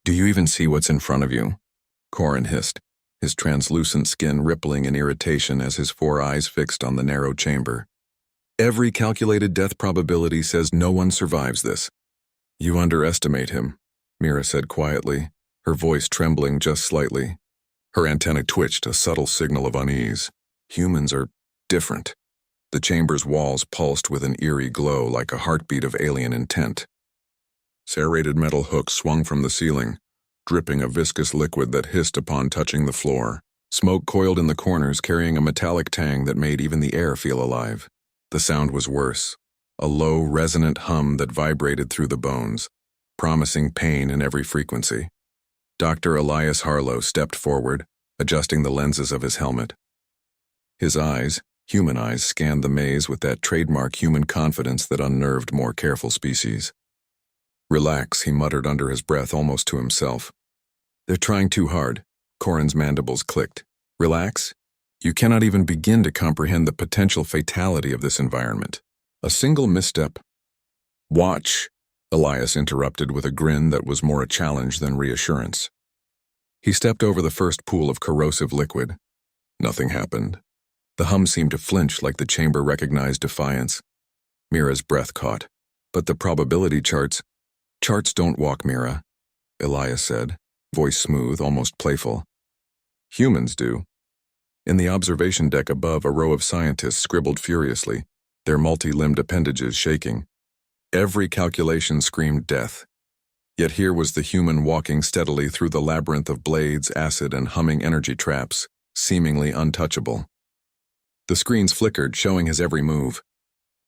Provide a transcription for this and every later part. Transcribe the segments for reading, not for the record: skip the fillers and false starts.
Do you even see what's in front of you? Corin hissed, his translucent skin rippling in irritation as his 4 eyes fixed on the narrow chamber. Every calculated death probability says no one survives this. You underestimate him, Mira said quietly, her voice trembling just slightly. Her antenna twitched, a subtle signal of unease. Humans are different. The chamber's walls pulsed with an eerie glow like a heartbeat of alien intent. Serrated metal hooks swung from the ceiling, dripping a viscous liquid that hissed upon touching the floor. Smoke coiled in the corners, carrying a metallic tang that made even the air feel alive. The sound was worse, a low, resonant hum that vibrated through the bones, promising pain in every frequency. Dr. Elias Harlow stepped forward, adjusting the lenses of his helmet. His eyes, human eyes, scanned the maze with that trademark human confidence that unnerved more careful species. Relax, he muttered under his breath almost to himself. They're trying too hard. Corin's mandibles clicked. Relax? You cannot even begin to comprehend the potential fatality of this environment. A single misstep. Watch, Elias interrupted with a grin that was more a challenge than reassurance. He stepped over the first pool of corrosive liquid. Nothing happened. The hum seemed to flinch like the chamber recognized defiance. Mira's breath caught. But the probability charts don't walk, Mira, Elias said, voice smooth, almost playful. Humans do. In the observation deck above, a row of scientists scribbled furiously, their multi-limbed appendages shaking. Every calculation screamed death. Yet here was the human walking steadily through the labyrinth of blades, acid, and humming energy traps, seemingly untouchable. The screens flickered, showing his every move.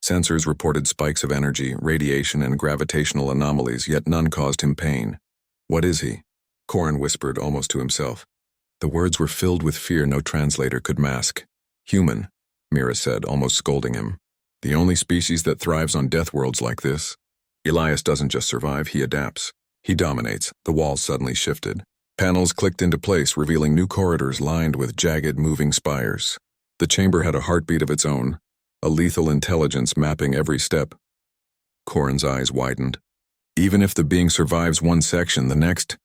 Sensors reported spikes of energy, radiation, and gravitational anomalies, yet none caused him pain. What is he? Corin whispered almost to himself. The words were filled with fear no translator could mask. Human, Mira said, almost scolding him. The only species that thrives on death worlds like this. Elias doesn't just survive, he adapts. He dominates. The walls suddenly shifted. Panels clicked into place, revealing new corridors lined with jagged, moving spires. The chamber had a heartbeat of its own, a lethal intelligence mapping every step. Corin's eyes widened. Even if the being survives one section, the next...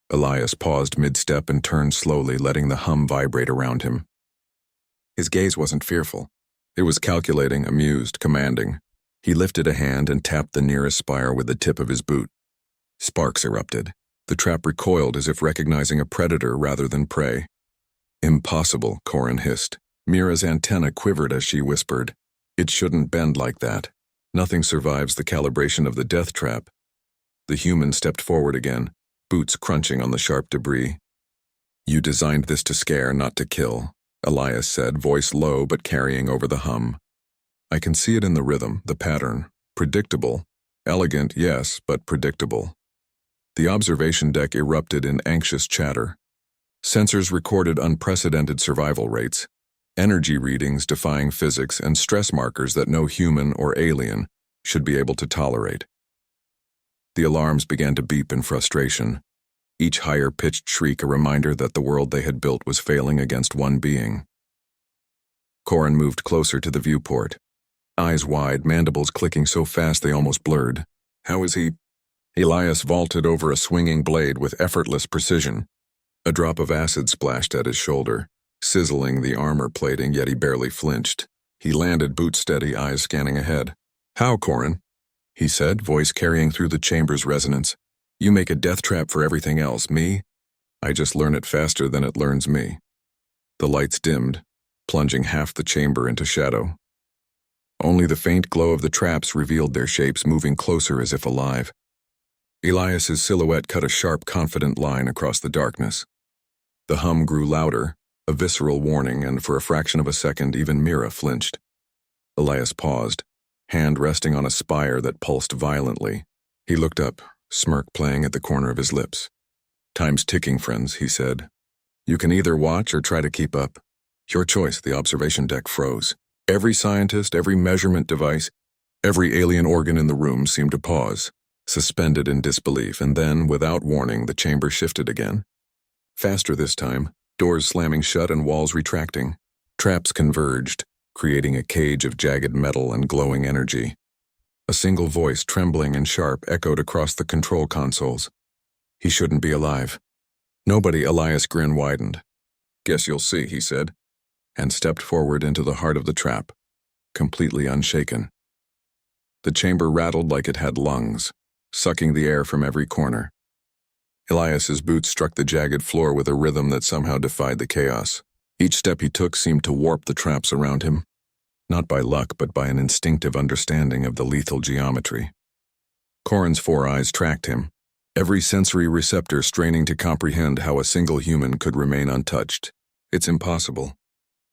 Elias paused mid-step and turned slowly, letting the hum vibrate around him. His gaze wasn't fearful. It was calculating, amused, commanding. He lifted a hand and tapped the nearest spire with the tip of his boot. Sparks erupted. The trap recoiled as if recognizing a predator rather than prey. Impossible, Corin hissed. Mira's antenna quivered as she whispered. It shouldn't bend like that. Nothing survives the calibration of the death trap. The human stepped forward again, boots crunching on the sharp debris. You designed this to scare, not to kill, Elias said, voice low but carrying over the hum. I can see it in the rhythm, the pattern. Predictable. Elegant, yes, but predictable. The observation deck erupted in anxious chatter. Sensors recorded unprecedented survival rates, energy readings defying physics, and stress markers that no human or alien should be able to tolerate. The alarms began to beep in frustration, each higher-pitched shriek a reminder that the world they had built was failing against one being. Corin moved closer to the viewport, eyes wide, mandibles clicking so fast they almost blurred. How is he? Elias vaulted over a swinging blade with effortless precision. A drop of acid splashed at his shoulder, sizzling the armor plating, yet he barely flinched. He landed boot steady, eyes scanning ahead. How, Corin? He said, voice carrying through the chamber's resonance. You make a death trap for everything else. Me? I just learn it faster than it learns me. The lights dimmed, plunging half the chamber into shadow. Only the faint glow of the traps revealed their shapes, moving closer as if alive. Elias's silhouette cut a sharp, confident line across the darkness. The hum grew louder, a visceral warning, and for a fraction of a second, even Mira flinched. Elias paused, hand resting on a spire that pulsed violently. He looked up, smirk playing at the corner of his lips. Time's ticking, friends, he said. You can either watch or try to keep up. Your choice. The observation deck froze. Every scientist, every measurement device, every alien organ in the room seemed to pause, suspended in disbelief, and then, without warning, the chamber shifted again. Faster this time, doors slamming shut and walls retracting. Traps converged, creating a cage of jagged metal and glowing energy. A single voice, trembling and sharp, echoed across the control consoles. He shouldn't be alive. Nobody. Elias' grin widened. Guess you'll see, he said, and stepped forward into the heart of the trap, completely unshaken. The chamber rattled like it had lungs, sucking the air from every corner. Elias's boots struck the jagged floor with a rhythm that somehow defied the chaos. Each step he took seemed to warp the traps around him, not by luck but by an instinctive understanding of the lethal geometry. Corin's 4 eyes tracked him, every sensory receptor straining to comprehend how a single human could remain untouched. It's impossible.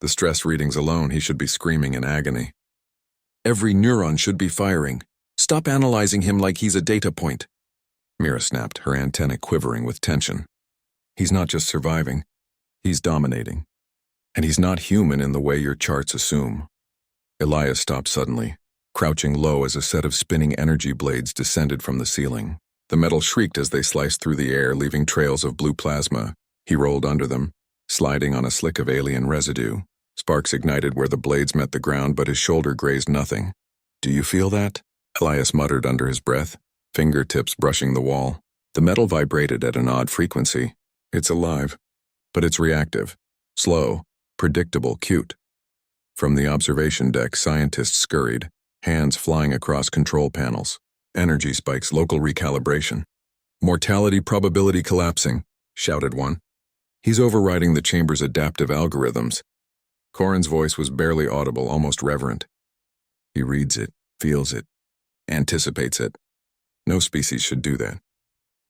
The stress readings alone, he should be screaming in agony. Every neuron should be firing. Stop analyzing him like he's a data point. Mira snapped, her antennae quivering with tension. He's not just surviving, he's dominating. And he's not human in the way your charts assume. Elias stopped suddenly, crouching low as a set of spinning energy blades descended from the ceiling. The metal shrieked as they sliced through the air, leaving trails of blue plasma. He rolled under them, sliding on a slick of alien residue. Sparks ignited where the blades met the ground, but his shoulder grazed nothing. Do you feel that? Elias muttered under his breath, fingertips brushing the wall. The metal vibrated at an odd frequency. It's alive, but it's reactive, slow, predictable, cute. From the observation deck, scientists scurried, hands flying across control panels. Energy spikes, local recalibration. Mortality probability collapsing, shouted one. He's overriding the chamber's adaptive algorithms. Corin's voice was barely audible, almost reverent. He reads it, feels it, anticipates it. No species should do that.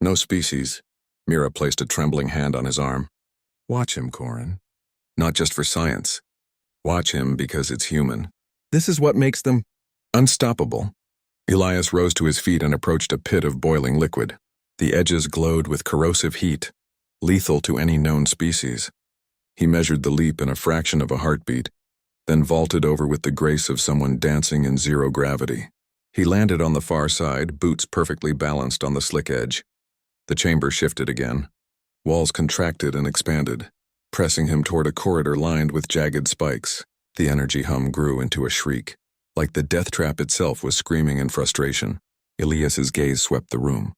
No species. Mira placed a trembling hand on his arm. Watch him, Corin. Not just for science. Watch him because it's human. This is what makes them unstoppable. Elias rose to his feet and approached a pit of boiling liquid. The edges glowed with corrosive heat, lethal to any known species. He measured the leap in a fraction of a heartbeat, then vaulted over with the grace of someone dancing in zero gravity. He landed on the far side, boots perfectly balanced on the slick edge. The chamber shifted again. Walls contracted and expanded, pressing him toward a corridor lined with jagged spikes. The energy hum grew into a shriek, like the Deathtrap itself was screaming in frustration. Elias's gaze swept the room.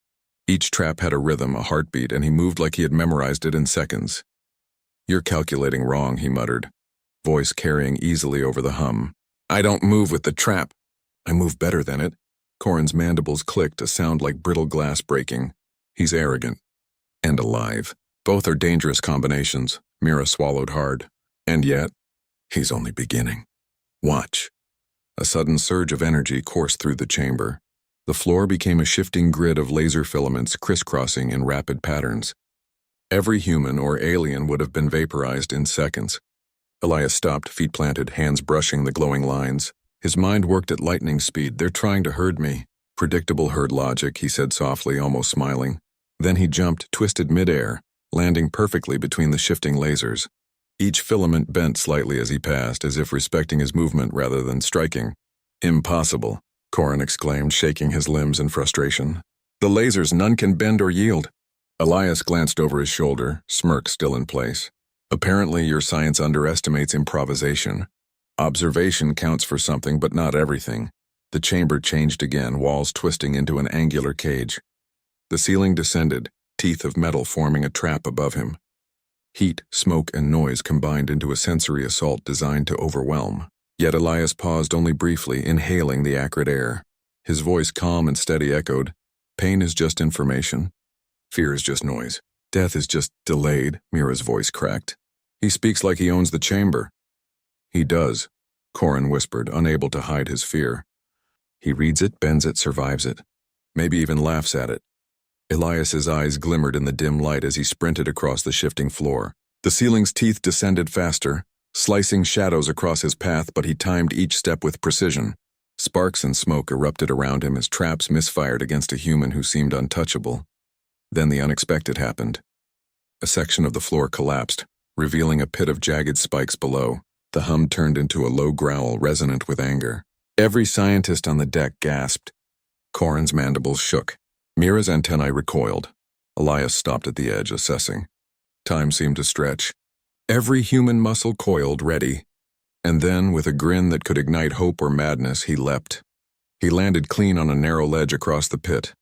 Each trap had a rhythm, a heartbeat, and he moved like he had memorized it in seconds. You're calculating wrong, he muttered, voice carrying easily over the hum. I don't move with the trap. I move better than it. Corin's mandibles clicked, a sound like brittle glass breaking. He's arrogant. And alive. Both are dangerous combinations. Mira swallowed hard. And yet, he's only beginning. Watch. A sudden surge of energy coursed through the chamber. The floor became a shifting grid of laser filaments crisscrossing in rapid patterns. Every human or alien would have been vaporized in seconds. Elias stopped, feet planted, hands brushing the glowing lines. His mind worked at lightning speed. They're trying to herd me. Predictable herd logic, he said softly, almost smiling. Then he jumped, twisted midair, landing perfectly between the shifting lasers. Each filament bent slightly as he passed, as if respecting his movement rather than striking. Impossible, Corin exclaimed, shaking his limbs in frustration. The lasers, none can bend or yield. Elias glanced over his shoulder, smirk still in place. Apparently your science underestimates improvisation. Observation counts for something, but not everything. The chamber changed again, walls twisting into an angular cage. The ceiling descended, teeth of metal forming a trap above him. Heat, smoke, and noise combined into a sensory assault designed to overwhelm. Yet Elias paused only briefly, inhaling the acrid air. His voice, calm and steady, echoed, "Pain is just information. Fear is just noise. Death is just delayed." Mira's voice cracked. "He speaks like he owns the chamber." "He does," Corin whispered, unable to hide his fear. "He reads it, bends it, survives it. Maybe even laughs at it." Elias's eyes glimmered in the dim light as he sprinted across the shifting floor. The ceiling's teeth descended faster, slicing shadows across his path, but he timed each step with precision. Sparks and smoke erupted around him as traps misfired against a human who seemed untouchable. Then the unexpected happened. A section of the floor collapsed, revealing a pit of jagged spikes below. The hum turned into a low growl resonant with anger. Every scientist on the deck gasped. Corin's mandibles shook. Mira's antennae recoiled. Elias stopped at the edge, assessing. Time seemed to stretch. Every human muscle coiled, ready. And then, with a grin that could ignite hope or madness, he leapt. He landed clean on a narrow ledge across the pit.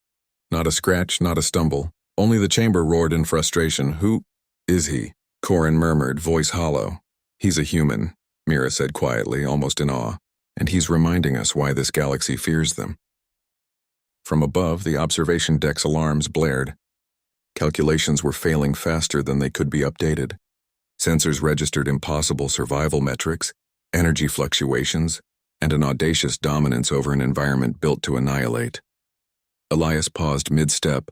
Not a scratch, not a stumble. Only the chamber roared in frustration. Who is he? Corin murmured, voice hollow. He's a human, Mira said quietly, almost in awe, and he's reminding us why this galaxy fears them. From above, the observation deck's alarms blared. Calculations were failing faster than they could be updated. Sensors registered impossible survival metrics, energy fluctuations, and an audacious dominance over an environment built to annihilate. Elias paused mid-step,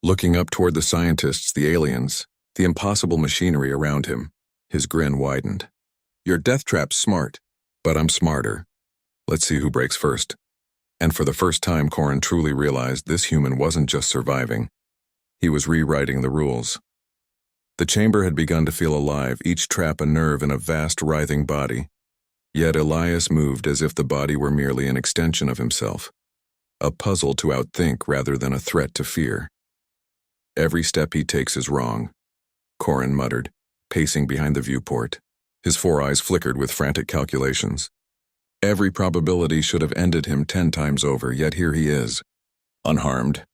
looking up toward the scientists, the aliens, the impossible machinery around him. His grin widened. Your Deathtrap's smart, but I'm smarter. Let's see who breaks first. And for the first time, Corin truly realized this human wasn't just surviving. He was rewriting the rules. The chamber had begun to feel alive, each trap a nerve in a vast writhing body. Yet Elias moved as if the body were merely an extension of himself, a puzzle to outthink rather than a threat to fear. Every step he takes is wrong, Corin muttered, pacing behind the viewport. His four eyes flickered with frantic calculations. Every probability should have ended him 10 times over, yet here he is, unharmed.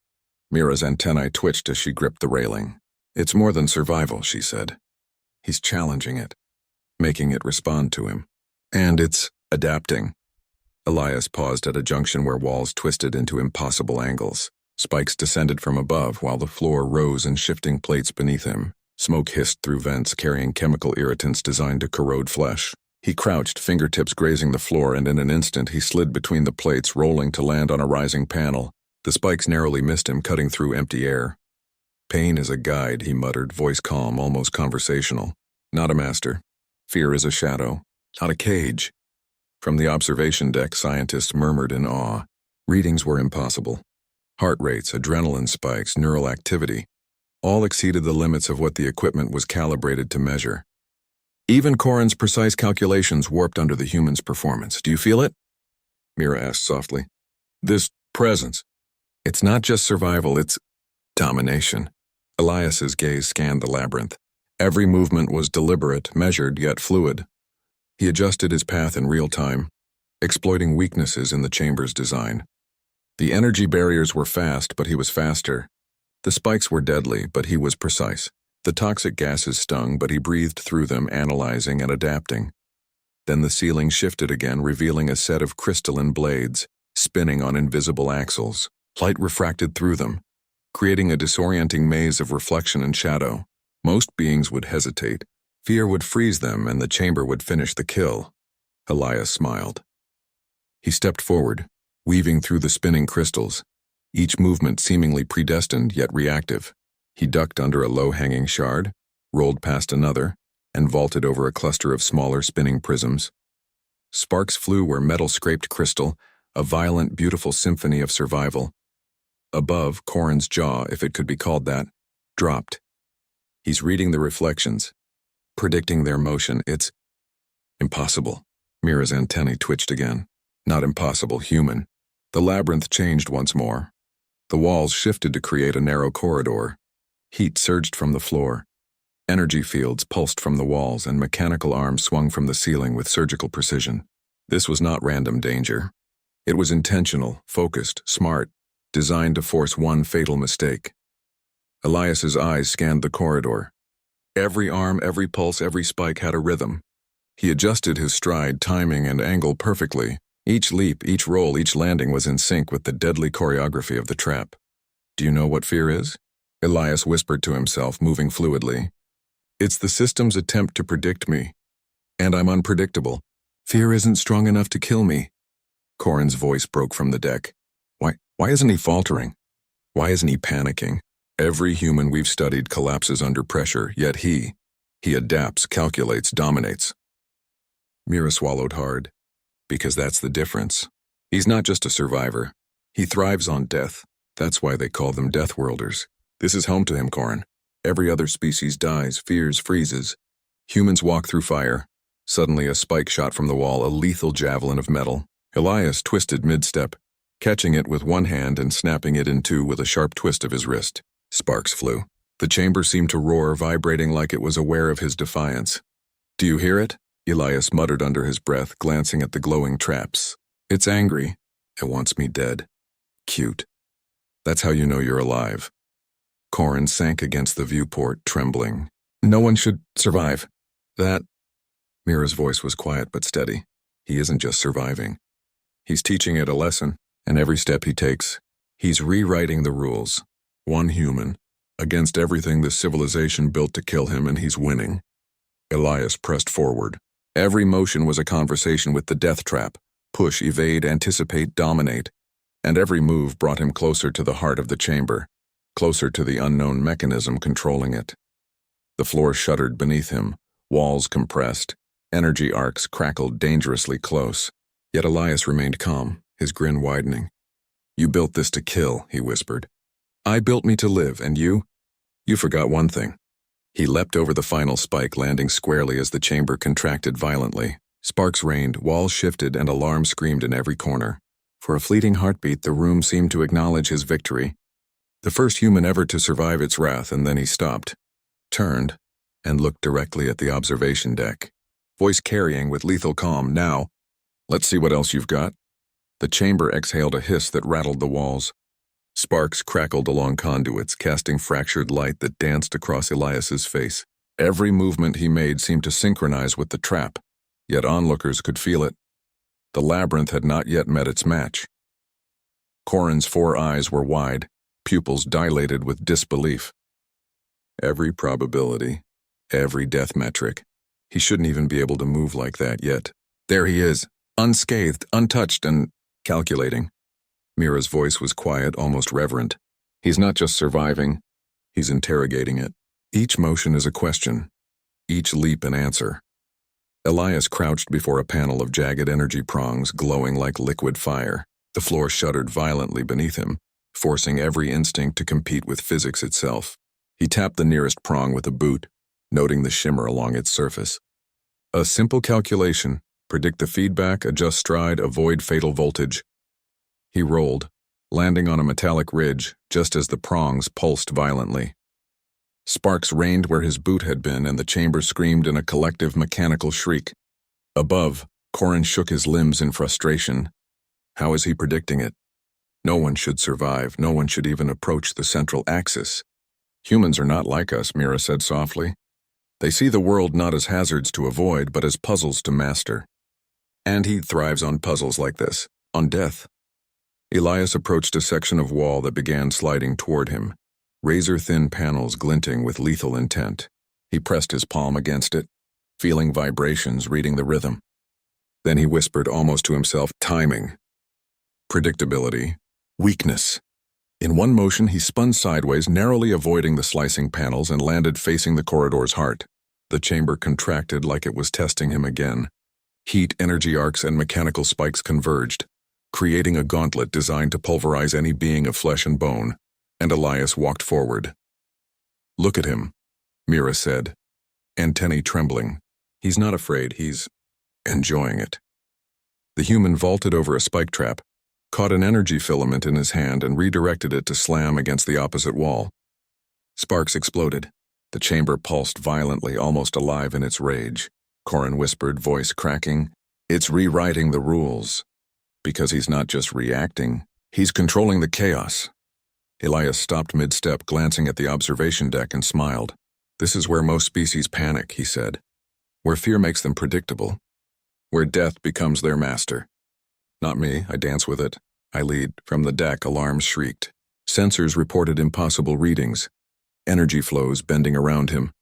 Mira's antennae twitched as she gripped the railing. It's more than survival, she said. He's challenging it, making it respond to him. And it's adapting. Elias paused at a junction where walls twisted into impossible angles. Spikes descended from above while the floor rose in shifting plates beneath him. Smoke hissed through vents carrying chemical irritants designed to corrode flesh. He crouched, fingertips grazing the floor, and in an instant he slid between the plates, rolling to land on a rising panel. The spikes narrowly missed him, cutting through empty air. Pain is a guide, he muttered, voice calm, almost conversational. Not a master. Fear is a shadow, not a cage. From the observation deck, scientists murmured in awe. Readings were impossible. Heart rates, adrenaline spikes, neural activity, all exceeded the limits of what the equipment was calibrated to measure. Even Corin's precise calculations warped under the human's performance. Do you feel it? Mira asked softly. This presence. It's not just survival, it's domination. Elias's gaze scanned the labyrinth. Every movement was deliberate, measured, yet fluid. He adjusted his path in real time, exploiting weaknesses in the chamber's design. The energy barriers were fast, but he was faster. The spikes were deadly, but he was precise. The toxic gases stung, but he breathed through them, analyzing and adapting. Then the ceiling shifted again, revealing a set of crystalline blades, spinning on invisible axles. Light refracted through them, creating a disorienting maze of reflection and shadow. Most beings would hesitate. Fear would freeze them, and the chamber would finish the kill. Elias smiled. He stepped forward, weaving through the spinning crystals, each movement seemingly predestined yet reactive. He ducked under a low-hanging shard, rolled past another, and vaulted over a cluster of smaller spinning prisms. Sparks flew where metal scraped crystal, a violent, beautiful symphony of survival. Above, Corin's jaw, if it could be called that, dropped. He's reading the reflections, predicting their motion. It's impossible. Mira's antennae twitched again. Not impossible, human. The labyrinth changed once more. The walls shifted to create a narrow corridor. Heat surged from the floor. Energy fields pulsed from the walls, and mechanical arms swung from the ceiling with surgical precision. This was not random danger. It was intentional, focused, smart, designed to force one fatal mistake. Elias's eyes scanned the corridor. Every arm, every pulse, every spike had a rhythm. He adjusted his stride, timing and angle perfectly. Each leap, each roll, each landing was in sync with the deadly choreography of the trap. Do you know what fear is? Elias whispered to himself, moving fluidly. It's the system's attempt to predict me. And I'm unpredictable. Fear isn't strong enough to kill me. Corin's voice broke from the deck. Why isn't he faltering? Why isn't he panicking? Every human we've studied collapses under pressure, yet he adapts, calculates, dominates. Mira swallowed hard, because that's the difference. He's not just a survivor. He thrives on death. That's why they call them Deathworlders. This is home to him, Corin. Every other species dies, fears, freezes. Humans walk through fire. Suddenly a spike shot from the wall, a lethal javelin of metal. Elias twisted mid-step, catching it with one hand and snapping it in two with a sharp twist of his wrist. Sparks flew. The chamber seemed to roar, vibrating like it was aware of his defiance. Do you hear it? Elias muttered under his breath, glancing at the glowing traps. It's angry. It wants me dead. Cute. That's how you know you're alive. Corin sank against the viewport, trembling. No one should survive. That... Mira's voice was quiet but steady. He isn't just surviving. He's teaching it a lesson, and every step he takes, he's rewriting the rules. One human, against everything the civilization built to kill him, and he's winning. Elias pressed forward. Every motion was a conversation with the Deathtrap. Push, evade, anticipate, dominate. And every move brought him closer to the heart of the chamber, closer to the unknown mechanism controlling it. The floor shuddered beneath him, walls compressed, energy arcs crackled dangerously close. Yet Elias remained calm, his grin widening. You built this to kill, he whispered. I built me to live, and you? You forgot one thing. He leapt over the final spike, landing squarely as the chamber contracted violently. Sparks rained, walls shifted, and alarm screamed in every corner. For a fleeting heartbeat, the room seemed to acknowledge his victory. The first human ever to survive its wrath, and then he stopped, turned, and looked directly at the observation deck. Voice carrying with lethal calm, now. Let's see what else you've got. The chamber exhaled a hiss that rattled the walls. Sparks crackled along conduits, casting fractured light that danced across Elias's face. Every movement he made seemed to synchronize with the trap, yet onlookers could feel it. The labyrinth had not yet met its match. Corin's 4 eyes were wide, pupils dilated with disbelief. Every probability, every death metric. He shouldn't even be able to move like that yet. There he is, unscathed, untouched, and calculating. Mira's voice was quiet, almost reverent. He's not just surviving, he's interrogating it. Each motion is a question, each leap an answer. Elias crouched before a panel of jagged energy prongs glowing like liquid fire. The floor shuddered violently beneath him, forcing every instinct to compete with physics itself. He tapped the nearest prong with a boot, noting the shimmer along its surface. A simple calculation: predict the feedback, adjust stride, avoid fatal voltage. He rolled, landing on a metallic ridge just as the prongs pulsed violently. Sparks rained where his boot had been, and the chamber screamed in a collective mechanical shriek. Above, Corin shook his limbs in frustration. How is he predicting it? No one should survive, no one should even approach the central axis. Humans are not like us, Mira said softly. They see the world not as hazards to avoid, but as puzzles to master. And he thrives on puzzles like this, on death. Elias approached a section of wall that began sliding toward him, razor-thin panels glinting with lethal intent. He pressed his palm against it, feeling vibrations, reading the rhythm. Then he whispered almost to himself, timing, predictability, weakness. In one motion, he spun sideways, narrowly avoiding the slicing panels, and landed facing the corridor's heart. The chamber contracted like it was testing him again. Heat, energy arcs, and mechanical spikes converged, creating a gauntlet designed to pulverize any being of flesh and bone, and Elias walked forward. Look at him, Mira said, antennae trembling. He's not afraid, he's enjoying it. The human vaulted over a spike trap, caught an energy filament in his hand, and redirected it to slam against the opposite wall. Sparks exploded. The chamber pulsed violently, almost alive in its rage. Corin whispered, voice cracking, it's rewriting the rules. Because he's not just reacting, he's controlling the chaos. Elias stopped mid-step, glancing at the observation deck, and smiled. This is where most species panic, he said. Where fear makes them predictable. Where death becomes their master. Not me, I dance with it. I lead. From the deck, alarms shrieked. Sensors reported impossible readings. Energy flows bending around him.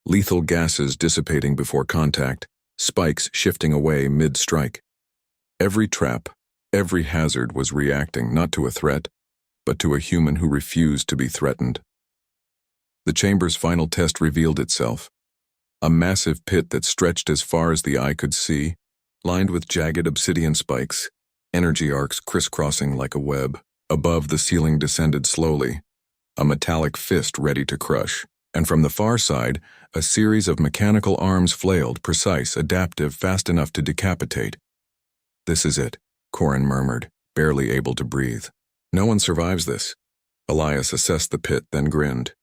Lethal gases dissipating before contact. Spikes shifting away mid-strike. Every trap, every hazard was reacting not to a threat, but to a human who refused to be threatened. The chamber's final test revealed itself. A massive pit that stretched as far as the eye could see, lined with jagged obsidian spikes, energy arcs crisscrossing like a web. Above, the ceiling descended slowly, a metallic fist ready to crush. And from the far side, a series of mechanical arms flailed, precise, adaptive, fast enough to decapitate. This is it, Corin murmured, barely able to breathe. No one survives this. Elias assessed the pit, then grinned.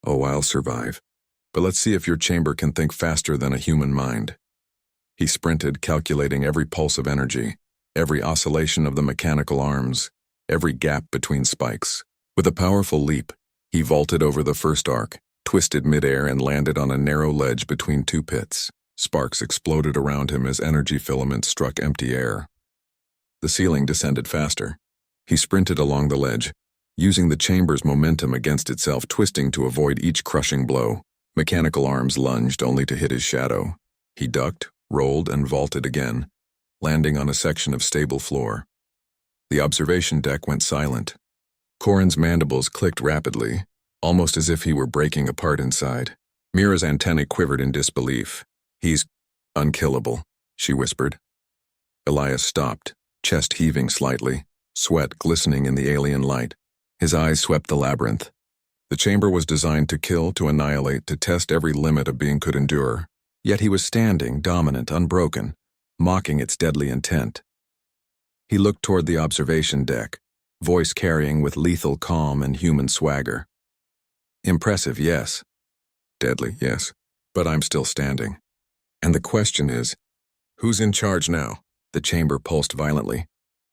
Oh, I'll survive. But let's see if your chamber can think faster than a human mind. He sprinted, calculating every pulse of energy, every oscillation of the mechanical arms, every gap between spikes. With a powerful leap, He vaulted over the first arc, twisted midair, and landed on a narrow ledge between two pits. Sparks exploded around him as energy filaments struck empty air. The ceiling descended faster. He sprinted along the ledge, using the chamber's momentum against itself, twisting to avoid each crushing blow. Mechanical arms lunged only to hit his shadow. He ducked, rolled, and vaulted again, landing on a section of stable floor. The observation deck went silent. Corin's mandibles clicked rapidly, almost as if he were breaking apart inside. Mira's antennae quivered in disbelief. "He's unkillable," she whispered. Elias stopped, chest heaving slightly, sweat glistening in the alien light. His eyes swept the labyrinth. The chamber was designed to kill, to annihilate, to test every limit a being could endure. Yet he was standing, dominant, unbroken, mocking its deadly intent. He looked toward the observation deck, voice carrying with lethal calm and human swagger. "Impressive, yes. Deadly, yes. But I'm still standing. And the question is, who's in charge now?" The chamber pulsed violently,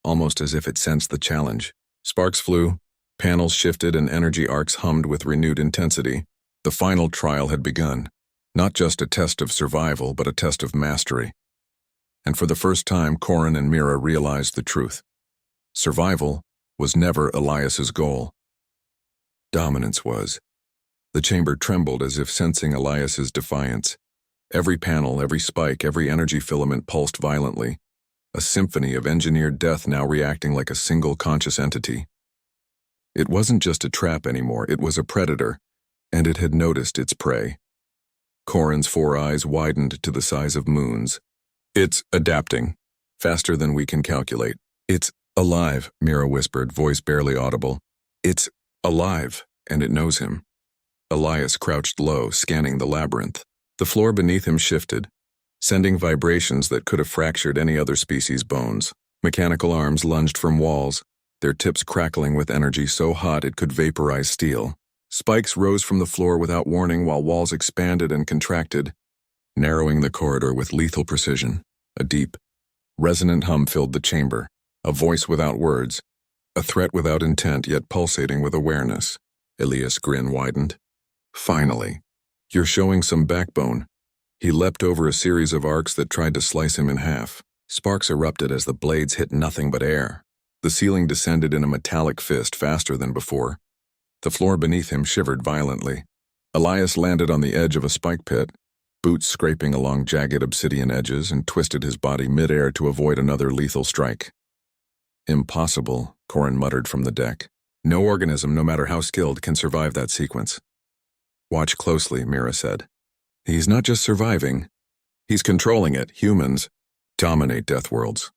almost as if it sensed the challenge. Sparks flew, panels shifted, and energy arcs hummed with renewed intensity. The final trial had begun. Not just a test of survival, but a test of mastery. And for the first time, Corin and Mira realized the truth. Survival was never Elias's goal. Dominance was. The chamber trembled as if sensing Elias's defiance. Every panel, every spike, every energy filament pulsed violently. A symphony of engineered death now reacting like a single conscious entity. It wasn't just a trap anymore, it was a predator, and it had noticed its prey. Corin's 4 eyes widened to the size of moons. "It's adapting, faster than we can calculate. It's alive," Mira whispered, voice barely audible. "It's alive, and it knows him." Elias crouched low, scanning the labyrinth. The floor beneath him shifted, sending vibrations that could have fractured any other species' bones. Mechanical arms lunged from walls, their tips crackling with energy so hot it could vaporize steel. Spikes rose from the floor without warning while walls expanded and contracted, narrowing the corridor with lethal precision. A deep, resonant hum filled the chamber, a voice without words, a threat without intent yet pulsating with awareness. Elias' grin widened. "Finally, you're showing some backbone." He leapt over a series of arcs that tried to slice him in half. Sparks erupted as the blades hit nothing but air. The ceiling descended in a metallic fist faster than before. The floor beneath him shivered violently. Elias landed on the edge of a spike pit, boots scraping along jagged obsidian edges, and twisted his body midair to avoid another lethal strike. "Impossible," Corin muttered from the deck. "No organism, no matter how skilled, can survive that sequence." "Watch closely," Mira said. "He's not just surviving, he's controlling it. Humans dominate Deathworlds."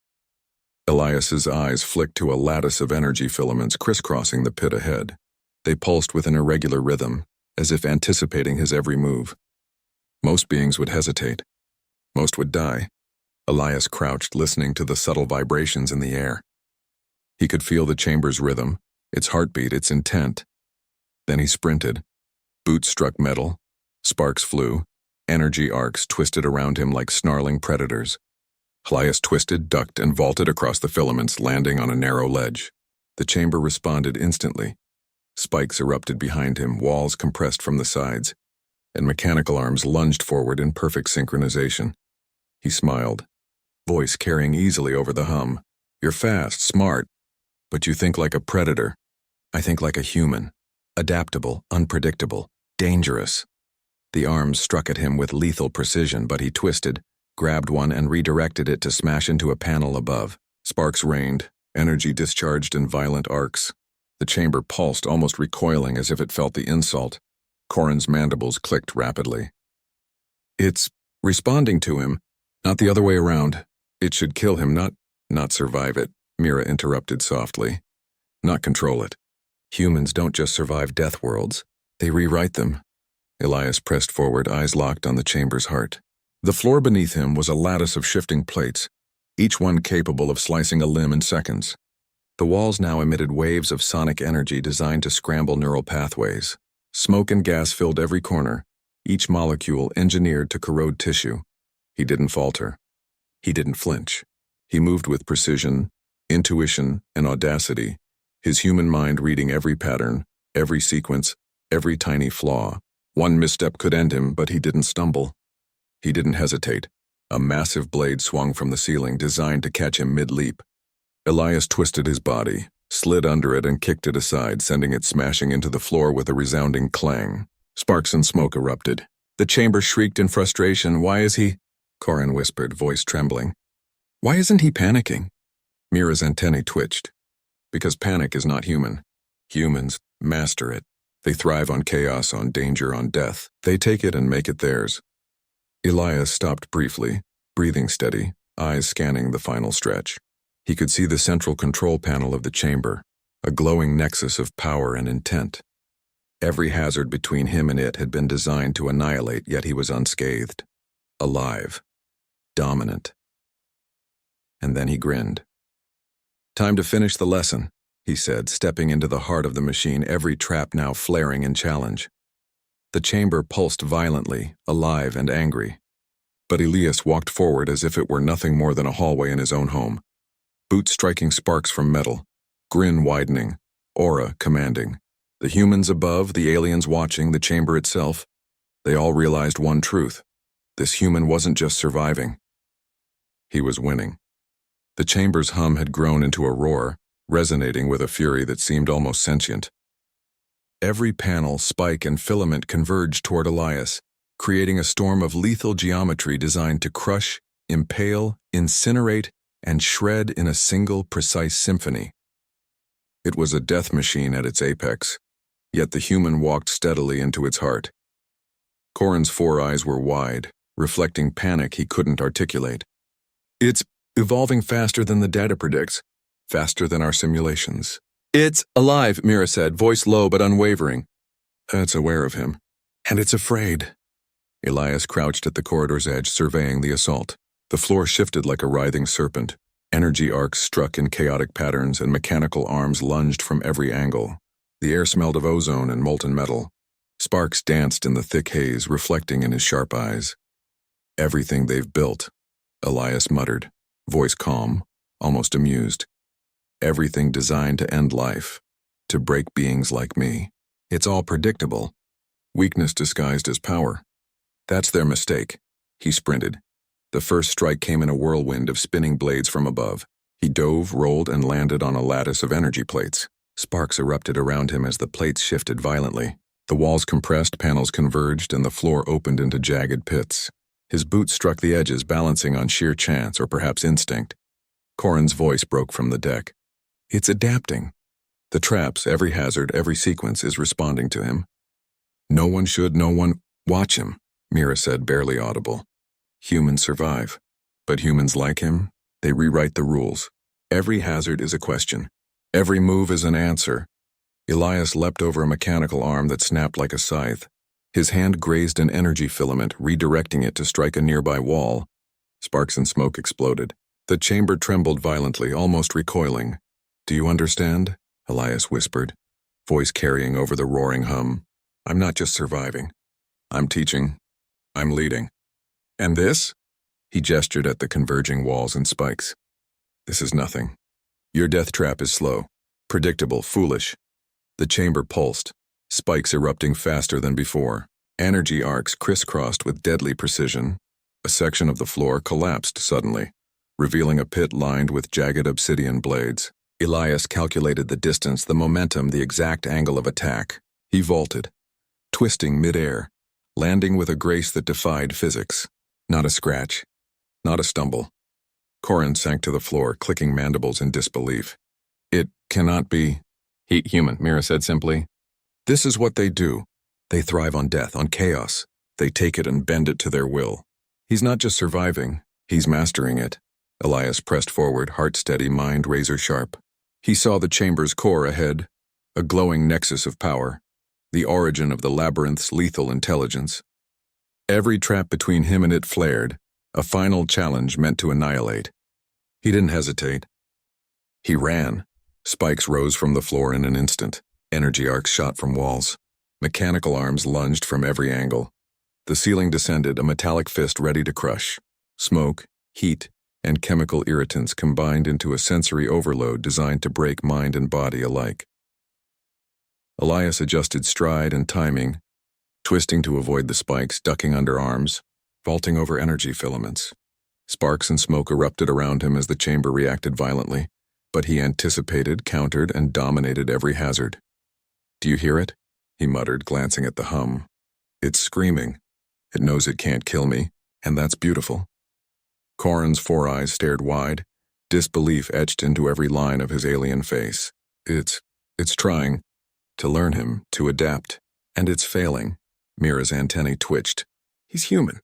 Elias's eyes flicked to a lattice of energy filaments crisscrossing the pit ahead. They pulsed with an irregular rhythm, as if anticipating his every move. Most beings would hesitate. Most would die. Elias crouched, listening to the subtle vibrations in the air. He could feel the chamber's rhythm, its heartbeat, its intent. Then he sprinted. Boots struck metal. Sparks flew. Energy arcs twisted around him like snarling predators. Elias twisted, ducked, and vaulted across the filaments, landing on a narrow ledge. The chamber responded instantly. Spikes erupted behind him, walls compressed from the sides, and mechanical arms lunged forward in perfect synchronization. He smiled, voice carrying easily over the hum. "You're fast, smart, but you think like a predator. I think like a human. Adaptable, unpredictable, dangerous." The arms struck at him with lethal precision, but he twisted, grabbed one, and redirected it to smash into a panel above. Sparks rained, energy discharged in violent arcs. The chamber pulsed, almost recoiling as if it felt the insult. Corin's mandibles clicked rapidly. "It's responding to him, not the other way around. It should kill him, not survive it," Mira interrupted softly. "Not control it. Humans don't just survive Deathworlds, they rewrite them." Elias pressed forward, eyes locked on the chamber's heart. The floor beneath him was a lattice of shifting plates, each one capable of slicing a limb in seconds. The walls now emitted waves of sonic energy designed to scramble neural pathways. Smoke and gas filled every corner, each molecule engineered to corrode tissue. He didn't falter. He didn't flinch. He moved with precision, intuition, and audacity, his human mind reading every pattern, every sequence, every tiny flaw. One misstep could end him, but he didn't stumble. He didn't hesitate. A massive blade swung from the ceiling, designed to catch him mid-leap. Elias twisted his body, slid under it, and kicked it aside, sending it smashing into the floor with a resounding clang. Sparks and smoke erupted. The chamber shrieked in frustration. "Why is he?" Corin whispered, voice trembling. "Why isn't he panicking?" Mira's antennae twitched. Because panic is not human. Humans master it. They thrive on chaos, on danger, on death. They take it and make it theirs. Elias stopped briefly, breathing steady, eyes scanning the final stretch. He could see the central control panel of the chamber, a glowing nexus of power and intent. Every hazard between him and it had been designed to annihilate, yet he was unscathed, alive, dominant. And then he grinned. "Time to finish the lesson," he said, stepping into the heart of the machine, every trap now flaring in challenge. The chamber pulsed violently, alive and angry. But Elias walked forward as if it were nothing more than a hallway in his own home. Boots striking sparks from metal, grin widening, aura commanding. The humans above, the aliens watching, the chamber itself, they all realized one truth. This human wasn't just surviving. He was winning. The chamber's hum had grown into a roar, resonating with a fury that seemed almost sentient. Every panel, spike, and filament converged toward Elias, creating a storm of lethal geometry designed to crush, impale, incinerate, and shred in a single, precise symphony. It was a death machine at its apex, yet the human walked steadily into its heart. Corin's 4 eyes were wide, reflecting panic he couldn't articulate. "It's evolving faster than the data predicts, faster than our simulations." "It's alive," Mira said, voice low but unwavering. "It's aware of him. And it's afraid." Elias crouched at the corridor's edge, surveying the assault. The floor shifted like a writhing serpent. Energy arcs struck in chaotic patterns, and mechanical arms lunged from every angle. The air smelled of ozone and molten metal. Sparks danced in the thick haze, reflecting in his sharp eyes. "Everything they've built," Elias muttered, voice calm, almost amused. "Everything designed to end life, to break beings like me. It's all predictable. Weakness disguised as power. That's their mistake." He sprinted. The first strike came in a whirlwind of spinning blades from above. He dove, rolled, and landed on a lattice of energy plates. Sparks erupted around him as the plates shifted violently. The walls compressed, panels converged, and the floor opened into jagged pits. His boots struck the edges, balancing on sheer chance or perhaps instinct. Corin's voice broke from the deck. "It's adapting. The traps, every hazard, every sequence is responding to him." No one watch him," Mira said, barely audible. "Humans survive, but humans like him, they rewrite the rules. Every hazard is a question. Every move is an answer." Elias leapt over a mechanical arm that snapped like a scythe. His hand grazed an energy filament, redirecting it to strike a nearby wall. Sparks and smoke exploded. The chamber trembled violently, almost recoiling. "Do you understand?" Elias whispered, voice carrying over the roaring hum. "I'm not just surviving. I'm teaching. I'm leading. And this?" He gestured at the converging walls and spikes. "This is nothing. Your death trap is slow, predictable, foolish." The chamber pulsed, spikes erupting faster than before. Energy arcs crisscrossed with deadly precision. A section of the floor collapsed suddenly, revealing a pit lined with jagged obsidian blades. Elias calculated the distance, the momentum, the exact angle of attack. He vaulted, twisting midair, landing with a grace that defied physics. Not a scratch, not a stumble. Corin sank to the floor, clicking mandibles in disbelief. "It cannot be." "Human," Mira said simply. "This is what they do. They thrive on death, on chaos. They take it and bend it to their will. He's not just surviving, he's mastering it." Elias pressed forward, heart steady, mind razor sharp. He saw the chamber's core ahead, a glowing nexus of power, the origin of the labyrinth's lethal intelligence. Every trap between him and it flared, a final challenge meant to annihilate. He didn't hesitate. He ran. Spikes rose from the floor in an instant. Energy arcs shot from walls. Mechanical arms lunged from every angle. The ceiling descended, a metallic fist ready to crush. Smoke, heat, and chemical irritants combined into a sensory overload designed to break mind and body alike. Elias adjusted stride and timing, twisting to avoid the spikes, ducking under arms, vaulting over energy filaments. Sparks and smoke erupted around him as the chamber reacted violently, but he anticipated, countered, and dominated every hazard. "Do you hear it?" he muttered, glancing at the hum. "It's screaming. It knows it can't kill me, and that's beautiful." Corin's four eyes stared wide, disbelief etched into every line of his alien face. It's trying to learn him, to adapt, and it's failing." Mira's antennae twitched. "He's human.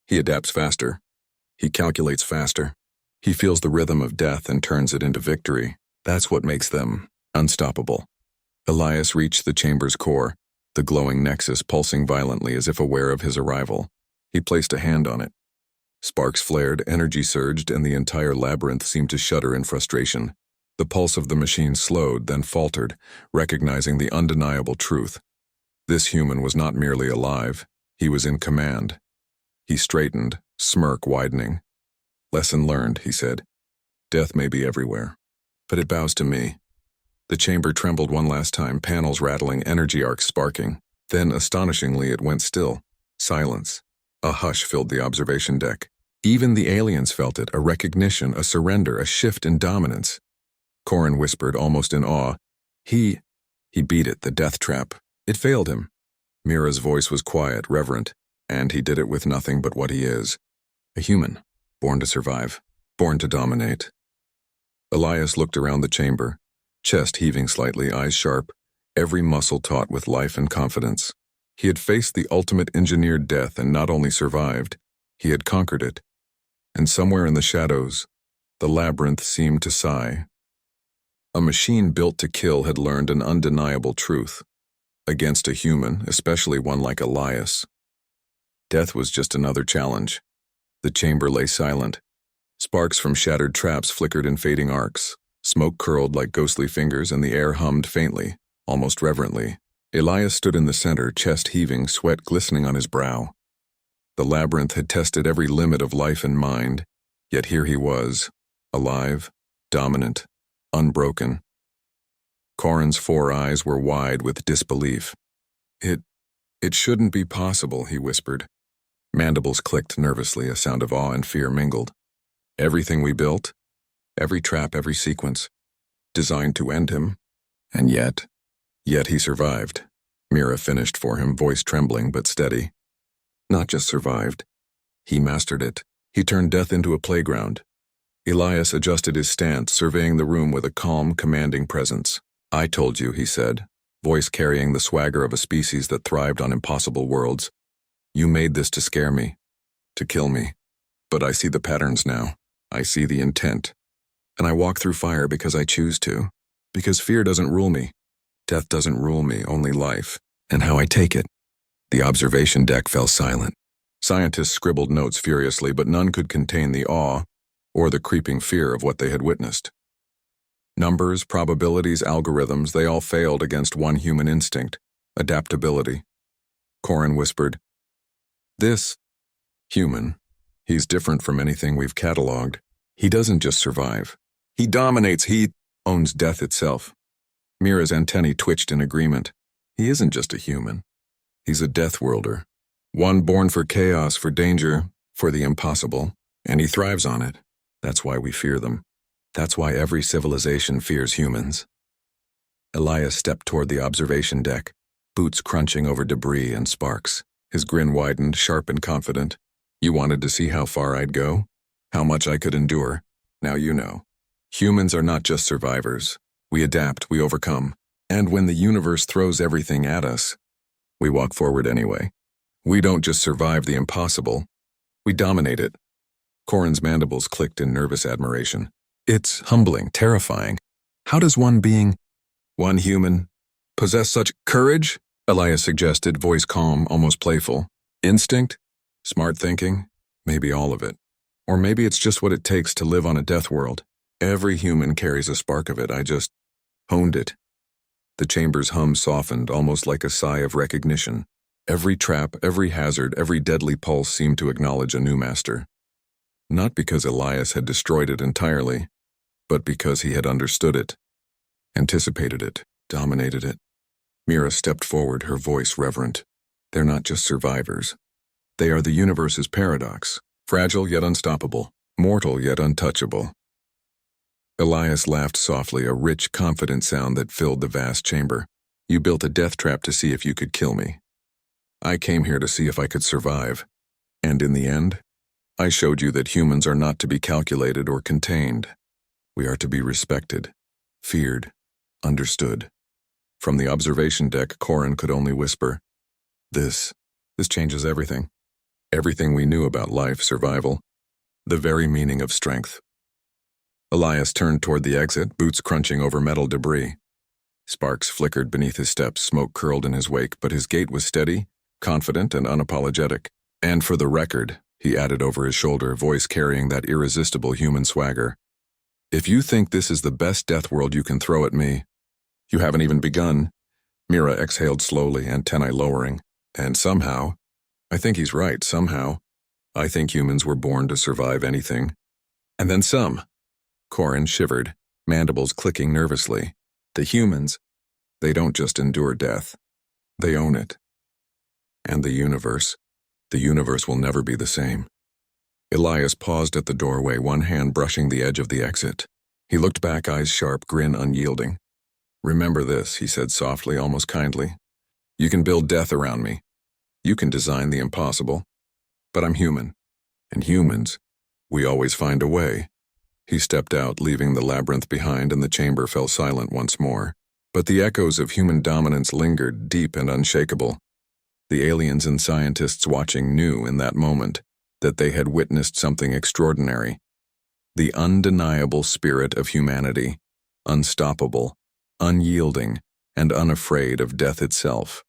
He adapts faster. He calculates faster. He feels the rhythm of death and turns it into victory. That's what makes them unstoppable." Elias reached the chamber's core, the glowing nexus pulsing violently as if aware of his arrival. He placed a hand on it. Sparks flared, energy surged, and the entire labyrinth seemed to shudder in frustration. The pulse of the machine slowed, then faltered, recognizing the undeniable truth. This human was not merely alive, he was in command. He straightened, smirk widening. "Lesson learned," he said. "Death may be everywhere, but it bows to me." The chamber trembled one last time, panels rattling, energy arcs sparking. Then, astonishingly, it went still. Silence. A hush filled the observation deck. Even the aliens felt it, a recognition, a surrender, a shift in dominance. Corin whispered, almost in awe. He beat it, the Deathtrap. It failed him. Mira's voice was quiet, reverent, and he did it with nothing but what he is. A human, born to survive, born to dominate. Elias looked around the chamber, chest heaving slightly, eyes sharp, every muscle taut with life and confidence. He had faced the ultimate engineered death and not only survived, he had conquered it. And somewhere in the shadows, the labyrinth seemed to sigh. A machine built to kill had learned an undeniable truth. Against a human, especially one like Elias, death was just another challenge. The chamber lay silent. Sparks from shattered traps flickered in fading arcs. Smoke curled like ghostly fingers, and the air hummed faintly, almost reverently. Elias stood in the center, chest heaving, sweat glistening on his brow. The labyrinth had tested every limit of life and mind, yet here he was, alive, dominant, unbroken. Corin's 4 eyes were wide with disbelief. It shouldn't be possible," he whispered. Mandibles clicked nervously, a sound of awe and fear mingled. Everything we built, every trap, every sequence, designed to end him. And yet he survived. Mira finished for him, voice trembling but steady. Not just survived. He mastered it. He turned death into a playground. Elias adjusted his stance, surveying the room with a calm, commanding presence. "I told you," he said, voice carrying the swagger of a species that thrived on impossible worlds. "You made this to scare me, to kill me. But I see the patterns now. I see the intent. And I walk through fire because I choose to. Because fear doesn't rule me. Death doesn't rule me, only life. And how I take it." The observation deck fell silent. Scientists scribbled notes furiously, but none could contain the awe or the creeping fear of what they had witnessed. Numbers, probabilities, algorithms, they all failed against one human instinct, adaptability. Corin whispered, "This human, he's different from anything we've cataloged. He doesn't just survive. He dominates, he owns death itself." Mira's antennae twitched in agreement. He isn't just a human. He's a Deathworlder. One born for chaos, for danger, for the impossible, and he thrives on it. That's why we fear them. That's why every civilization fears humans. Elias stepped toward the observation deck, boots crunching over debris and sparks. His grin widened, sharp and confident. "You wanted to see how far I'd go? How much I could endure? Now you know. Humans are not just survivors. We adapt, we overcome. And when the universe throws everything at us, we walk forward anyway. We don't just survive the impossible. We dominate it." Corin's mandibles clicked in nervous admiration. "It's humbling, terrifying. How does one human, possess such courage?" Elias suggested, voice calm, almost playful. "Instinct? Smart thinking? Maybe all of it. Or maybe it's just what it takes to live on a death world. Every human carries a spark of it. I just honed it." The chamber's hum softened, almost like a sigh of recognition. Every trap, every hazard, every deadly pulse seemed to acknowledge a new master. Not because Elias had destroyed it entirely, but because he had understood it, anticipated it, dominated it. Mira stepped forward, her voice reverent. They're not just survivors. They are the universe's paradox, fragile yet unstoppable, mortal yet untouchable. Elias laughed softly, a rich, confident sound that filled the vast chamber. You built a death trap to see if you could kill me. I came here to see if I could survive. And in the end, I showed you that humans are not to be calculated or contained. We are to be respected, feared, understood. From the observation deck, Corin could only whisper, This changes everything. Everything we knew about life, survival, the very meaning of strength. Elias turned toward the exit, boots crunching over metal debris. Sparks flickered beneath his steps, smoke curled in his wake, but his gait was steady, confident, and unapologetic. And for the record, he added over his shoulder, voice carrying that irresistible human swagger, if you think this is the best death world you can throw at me, you haven't even begun. Mira exhaled slowly, antennae lowering. And somehow, I think he's right, somehow, I think humans were born to survive anything. And then some. Corin shivered, mandibles clicking nervously. The humans, they don't just endure death. They own it. And the universe will never be the same. Elias paused at the doorway, one hand brushing the edge of the exit. He looked back, eyes sharp, grin unyielding. Remember this, he said softly, almost kindly. You can build death around me. You can design the impossible. But I'm human. And humans, we always find a way. He stepped out, leaving the labyrinth behind, and the chamber fell silent once more. But the echoes of human dominance lingered, deep and unshakable. The aliens and scientists watching knew in that moment that they had witnessed something extraordinary. The undeniable spirit of humanity, unstoppable, unyielding, and unafraid of death itself.